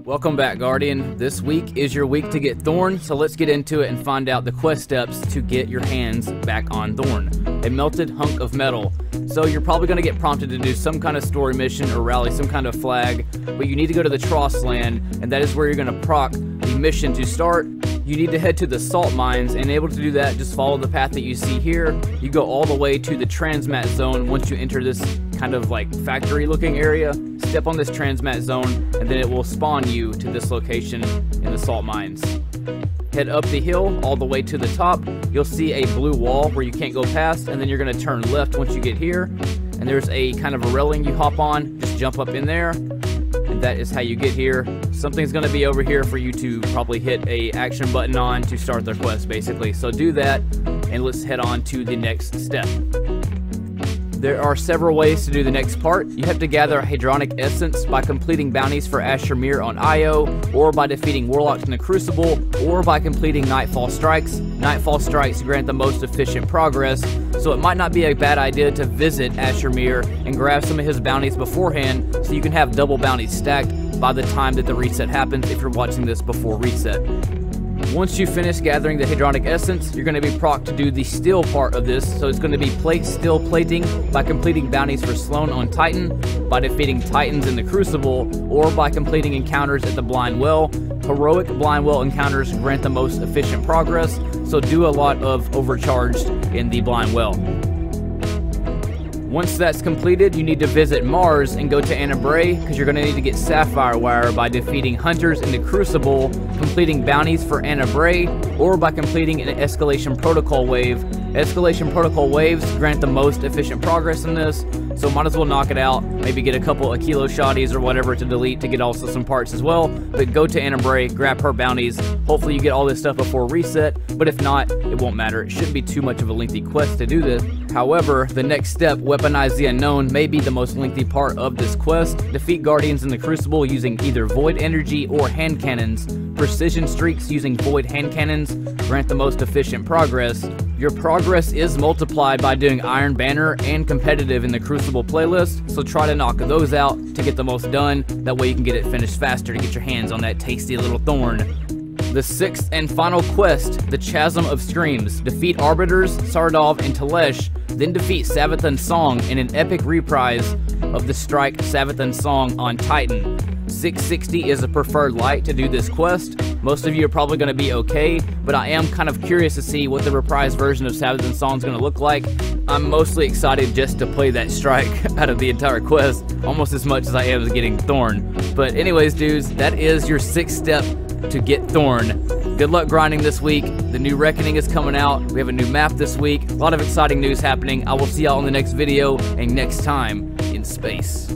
Welcome back, Guardian. This week is your week to get Thorn, so let's get into it and find out the quest steps to get your hands back on Thorn, a melted hunk of metal. So you're probably going to get prompted to do some kind of story mission or rally some kind of flag, but you need to go to the Tross land, and that is where you're going to proc the mission to start. You need to head to the salt mines, and able to do that, just follow the path that you see here. You go all the way to the transmat zone once you enter this kind of like factory looking area. Step on this transmat zone, and then it will spawn you to this location in the salt mines. Head up the hill all the way to the top. You'll see a blue wall where you can't go past, and then you're going to turn left once you get here. And there's a kind of a railing you hop on, just jump up in there. And that is how you get here. Something's going to be over here for you to probably hit a action button on to start the quest, basically. So do that, and let's head on to the next step. There are several ways to do the next part. You have to gather a hydronic essence by completing bounties for Asher Mir on Io, or by defeating warlocks in the Crucible, or by completing Nightfall Strikes. Nightfall Strikes grant the most efficient progress, so it might not be a bad idea to visit Asher Mir and grab some of his bounties beforehand so you can have double bounties stacked by the time that the reset happens if you're watching this before reset. Once you finish gathering the hydronic essence, you're going to be proc to do the steel part of this, so it's going to be steel plating by completing bounties for Sloan on Titan, by defeating Titans in the Crucible, or by completing encounters at the Blind Well. Heroic Blind Well encounters grant the most efficient progress, so do a lot of overcharged in the Blind Well. Once that's completed, you need to visit Mars and go to Anna Bray, because you're going to need to get Sapphire Wire by defeating Hunters in the Crucible, completing bounties for Anna Bray, or by completing an Escalation Protocol wave. Escalation Protocol waves grant the most efficient progress in this, so might as well knock it out. Maybe get a couple of kilo shotties or whatever to delete to get also some parts as well. But go to Anna Bray, grab her bounties. Hopefully you get all this stuff before reset, but if not, it won't matter. It shouldn't be too much of a lengthy quest to do this. However, the next step, Weaponize the Unknown, may be the most lengthy part of this quest. Defeat Guardians in the Crucible using either Void Energy or hand cannons. Precision streaks using Void hand cannons grant the most efficient progress. Your progress is multiplied by doing Iron Banner and Competitive in the Crucible playlist, so try to knock those out to get the most done. That way you can get it finished faster to get your hands on that tasty little Thorn. The sixth and final quest, the Chasm of Screams. Defeat Arbiters, Sardov, and Telesh, then defeat Savathun's Song in an epic reprise of the Strike Savathun's Song on Titan. 660 is a preferred light to do this quest. Most of you are probably going to be okay, but I am kind of curious to see what the reprised version of Savathun's Song is going to look like. I'm mostly excited just to play that strike out of the entire quest, almost as much as I am as getting Thorn. But anyways, dudes, that is your sixth step to get Thorn. Good luck grinding this week. The new Reckoning is coming out. We have a new map this week. A lot of exciting news happening. I will see y'all in the next video and next time in space.